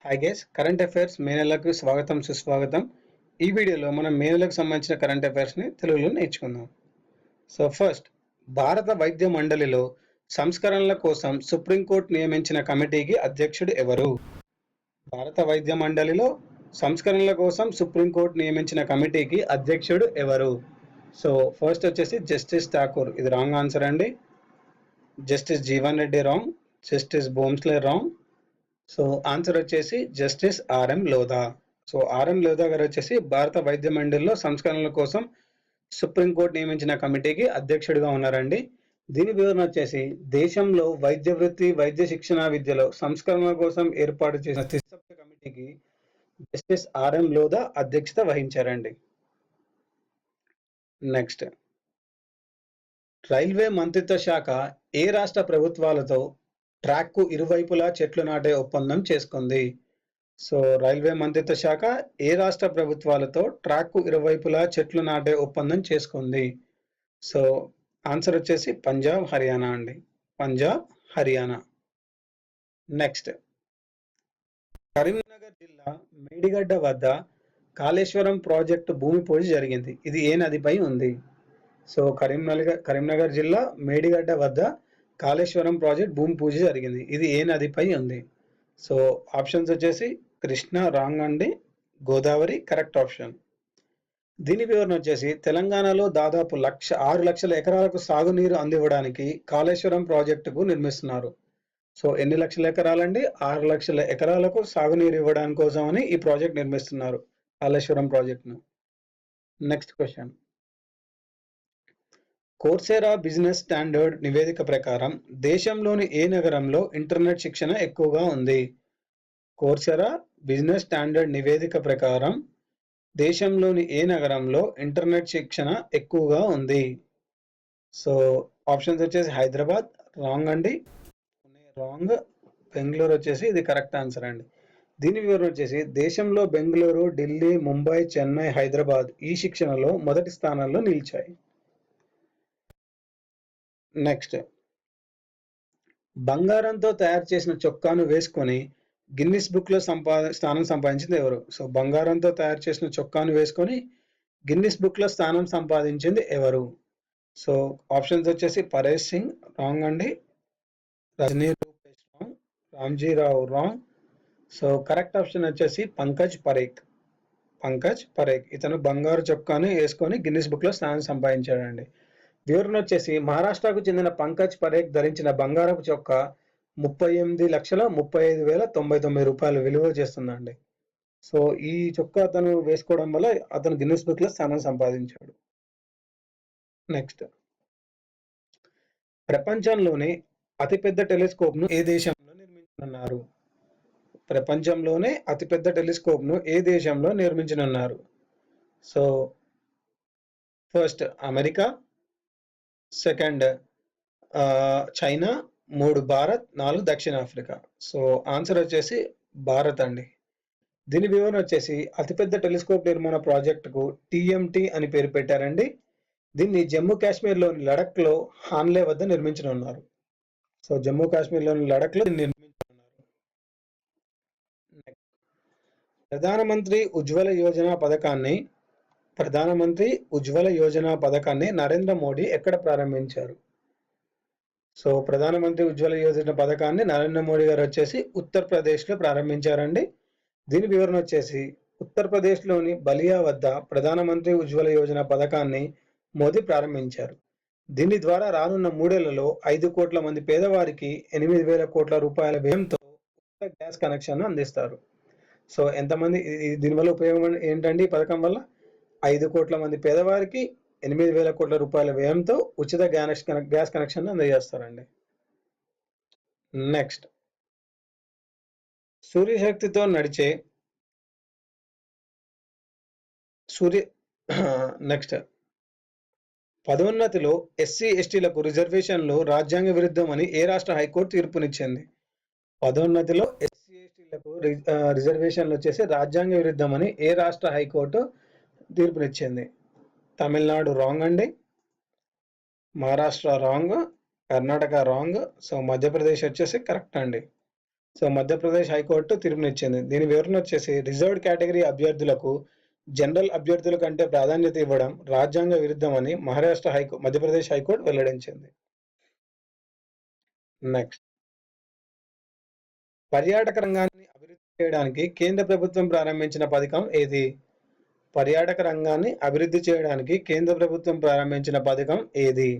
Hi guys, current affairs May నెలకు స్వాగతం సుస్వాగతం. ఈ వీడియోలో మనం మే నెలకు సంబంధించిన కరెంట్ అఫైర్స్ని తెలుగులో నేర్చుకుందాం. సో ఫస్ట్, భారత వైద్య మండలిలో సంస్కరణల కోసం సుప్రీంకోర్టు నియమించిన కమిటీకి అధ్యక్షుడు ఎవరు? భారత వైద్య మండలిలో సంస్కరణల కోసం సుప్రీంకోర్టు నియమించిన కమిటీకి అధ్యక్షుడు ఎవరు? సో ఫస్ట్ వచ్చేసి జస్టిస్ ఠాకూర్, ఇది రాంగ్ ఆన్సర్ అండి. Justice Jeevan Reddy wrong, justice Bhonsle wrong. So answer వచ్చేసి justice R M Lodha. So R M Lodha గారు వచ్చేసి భారత వైద్య మండలిలో సంస్కరణల కోసం సుప్రీంకోర్టు నియమించిన కమిటీకి అధ్యక్షుడిగా ఉన్నారండి. దీని వివరణ వచ్చేసి దేశంలో వైద్య వృత్తి, వైద్య శిక్షణ విద్యలో సంస్కరణల కోసం ఏర్పాటు చేసిన త్రిసభ్య కమిటీకి జస్టిస్ ఆర్ఎం లోధా అధ్యక్షత వహించారండి. నెక్స్ట్, రైల్వే మంత్రిత్వ శాఖ ఏ రాష్ట్ర ప్రభుత్వాలతో ట్రాక్కు ఇరువైపులా చెట్లు నాటే ఒప్పందం చేసుకుంది? సో రైల్వే మంత్రిత్వ శాఖ ఏ రాష్ట్ర ప్రభుత్వాలతో ట్రాక్కు ఇరువైపులా చెట్లు నాటే ఒప్పందం చేసుకుంది? సో ఆన్సర్ వచ్చేసి పంజాబ్, హర్యానా అండి. పంజాబ్, హర్యానా. నెక్స్ట్, కరీంనగర్ జిల్లా మేడిగడ్డ వద్ద కాళేశ్వరం ప్రాజెక్టు భూమి పూజ జరిగింది. ఇది ఏ నదిపై ఉంది? సో కరీంనగర్ జిల్లా మేడిగడ్డ వద్ద కాళేశ్వరం ప్రాజెక్ట్ భూమి పూజ జరిగింది. ఇది ఏ నదిపై ఉంది? సో ఆప్షన్స్ వచ్చేసి కృష్ణ రాంగ్ అండి, గోదావరి కరెక్ట్ ఆప్షన్. దీని వివరణ వచ్చేసి తెలంగాణలో దాదాపు 6 లక్షల ఎకరాలకు సాగునీరు అందివ్వడానికి కాళేశ్వరం ప్రాజెక్టుకు నిర్మిస్తున్నారు. సో ఎన్ని లక్షల ఎకరాలండి? 6 లక్షల ఎకరాలకు సాగునీరు ఇవ్వడానికి కోసమని ఈ ప్రాజెక్ట్ నిర్మిస్తున్నారు, కాళేశ్వరం ప్రాజెక్టును. Next question, Coursera business standard నివేదిక ప్రకారం దేశంలోని ఏ నగరంలో ఇంటర్నెట్ శిక్షణ ఎక్కువగా ఉంది? కోర్సెరా బిజినెస్ స్టాండర్డ్ నివేదిక ప్రకారం దేశంలోని ఏ నగరంలో ఇంటర్నెట్ శిక్షణ ఎక్కువగా ఉంది? సో ఆప్షన్స్ వచ్చేసి హైదరాబాద్ రాంగ్ అండి, పునే రాంగ్, బెంగళూరు వచ్చేసి ఇది కరెక్ట్ ఆన్సర్ అండి. దీని వివరణ వచ్చేసి దేశంలో బెంగళూరు, ఢిల్లీ, ముంబై, చెన్నై, హైదరాబాద్ ఈ శిక్షణలో మొదటి స్థానంలో నిలిచాయి. నెక్స్ట్, బంగారంతో తయారు చేసిన చొక్కాను వేసుకొని గిన్నిస్ బుక్ లో స్థానం సంపాదించింది ఎవరు? సో బంగారంతో తయారు చేసిన చొక్కాను వేసుకొని గిన్నిస్ బుక్ లో స్థానం సంపాదించింది ఎవరు? సో ఆప్షన్స్ వచ్చేసి పరేష్ సింగ్ రాంగ్ అండి, Rajni Rupesh wrong, Ramjirao wrong. So correct option వచ్చేసి పంకజ్ పరేఖ్. పంకజ్ పరేఖ్ ఇతను బంగారు చొక్కాను వేసుకొని గిన్నిస్ బుక్ లో స్థానం సంపాదించాడండి. వివరణ వచ్చేసి మహారాష్ట్రకు చెందిన పంకజ్ పరేఖ్ ధరించిన బంగారపు చొక్కా 38,35,099 రూపాయలు విలువ చేస్తుందండి. సో ఈ చొక్కా అతను వేసుకోవడం వల్ల అతను గిన్నిస్ బుక్ లో స్థానం సంపాదించాడు. నెక్స్ట్, ప్రపంచంలోనే అతిపెద్ద టెలిస్కోప్ ను ఏ దేశంలో నిర్మించనున్నారు? ప్రపంచంలోనే అతిపెద్ద టెలిస్కోప్ ను ఏ దేశంలో నిర్మించనున్నారు? So first America, second China, 3 Bharat, 4 దక్షిణాఫ్రికా. సో ఆన్సర్ వచ్చేసి భారత్ అండి. దీని వివరణ వచ్చేసి అతిపెద్ద టెలిస్కోప్ నిర్మాణ ప్రాజెక్టుకు టిఎంటి అని పేరు పెట్టారండి. దీన్ని జమ్మూ కాశ్మీర్లోని లడఖ్లో హాన్లే వద్ద నిర్మించనున్నారు. సో జమ్మూ కాశ్మీర్లోని లడఖ్లో నిర్మించనున్నారు. ప్రధానమంత్రి ఉజ్వల యోజన పథకాన్ని నరేంద్ర మోడీ ఎక్కడ ప్రారంభించారు? సో ప్రధానమంత్రి ఉజ్వల యోజన పథకాన్ని నరేంద్ర మోడీ గారు వచ్చేసి ఉత్తరప్రదేశ్లో ప్రారంభించారండి. దీని వివరణ వచ్చేసి ఉత్తరప్రదేశ్లోని బలియా వద్ద ప్రధానమంత్రి ఉజ్వల యోజన పథకాన్ని మోదీ ప్రారంభించారు. దీని ద్వారా రానున్న 3 ఏళ్లలో 5 కోట్ల మంది పేదవారికి 8,000 కోట్ల రూపాయల వ్యయంతో ఉచిత గ్యాస్ కనెక్షన్ అందిస్తారు. సో ఎంతమంది దీనివల్ల ఉపయోగం ఏంటండి? ఈ పథకం వల్ల 5 కోట్ల మంది పేదవారికి 8,000 కోట్ల రూపాయల వ్యయంతో ఉచిత గ్యాస్ కనెక్షన్ అందజేస్తారండి. నెక్స్ట్, సూర్యశక్తితో నడిచే నెక్స్ట్, పదోన్నతిలో ఎస్సీ ఎస్టీలకు రిజర్వేషన్లు రాజ్యాంగ విరుద్ధమని ఏ రాష్ట్ర హైకోర్టు తీర్పునిచ్చింది? పదోన్నతిలో ఎస్సీ ఎస్టీలకు రిజర్వేషన్లు వచ్చేసి రాజ్యాంగ విరుద్ధమని ఏ రాష్ట్ర హైకోర్టు తీర్పునిచ్చింది? తమిళనాడు రాంగ్ అండి, Maharashtra wrong, Karnataka wrong. So Madhya Pradesh వచ్చేసి కరెక్ట్ అండి. సో మధ్యప్రదేశ్ హైకోర్టు తీర్పునిచ్చింది. దీని వివరణ వచ్చేసి రిజర్వ్డ్ కేటగిరీ అభ్యర్థులకు జనరల్ అభ్యర్థుల కంటే ప్రాధాన్యత ఇవ్వడం రాజ్యాంగ విరుద్ధమని మధ్యప్రదేశ్ హైకోర్టు వెల్లడించింది. నెక్స్ట్, పర్యాటక రంగాన్ని అభివృద్ధి చేయడానికి కేంద్ర ప్రభుత్వం ప్రారంభించిన పథకం ఏది? పర్యాటక రంగాన్ని అభివృద్ధి చేయడానికి కేంద్ర ప్రభుత్వం ప్రారంభించిన పథకం ఏది?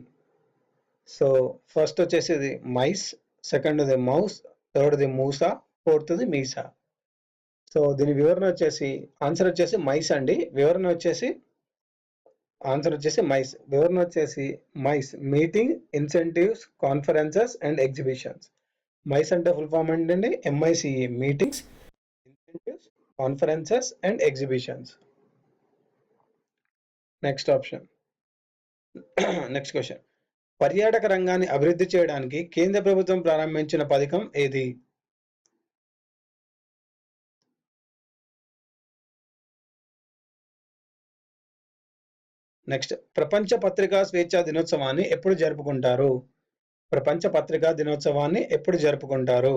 సో ఫస్ట్ వచ్చేసి ఇది మైస్, సెకండ్ది మౌస్, థర్డ్ది మూసా, ఫోర్త్ది మీసా. సో దీని వివరణ వచ్చేసి ఆన్సర్ వచ్చేసి మైస్ అండి. ఆన్సర్ వచ్చేసి మైస్. వివరణ వచ్చేసి MICE meeting, incentives, conferences and exhibitions. MICE అంటే ఫుల్ ఫామ్ ఏంటండి? MICE, meetings, incentives, conferences and exhibitions. Next question, పర్యాటక రంగాన్ని అభివృద్ధి చేయడానికి కేంద్ర ప్రభుత్వం ప్రారంభించిన పథకం ఏది? నెక్స్ట్, ప్రపంచ పత్రికా స్వేచ్ఛా దినోత్సవాన్ని ఎప్పుడు జరుపుకుంటారు? ప్రపంచ పత్రికా దినోత్సవాన్ని ఎప్పుడు జరుపుకుంటారు?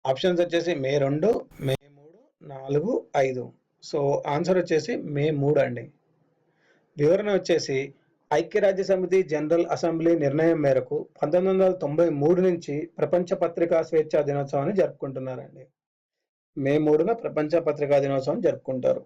ఆప్షన్స్ వచ్చేసి మే 2, మే 3, 4, 5. సో ఆన్సర్ వచ్చేసి మే 3 అండి. వివరణ వచ్చేసి ఐక్యరాజ్య సమితి జనరల్ అసెంబ్లీ నిర్ణయం మేరకు 1993 నుంచి ప్రపంచ పత్రికా స్వేచ్ఛా దినోత్సవాన్ని జరుపుకుంటున్నారండి. మే 3న ప్రపంచ పత్రికా దినోత్సవం జరుపుకుంటారు.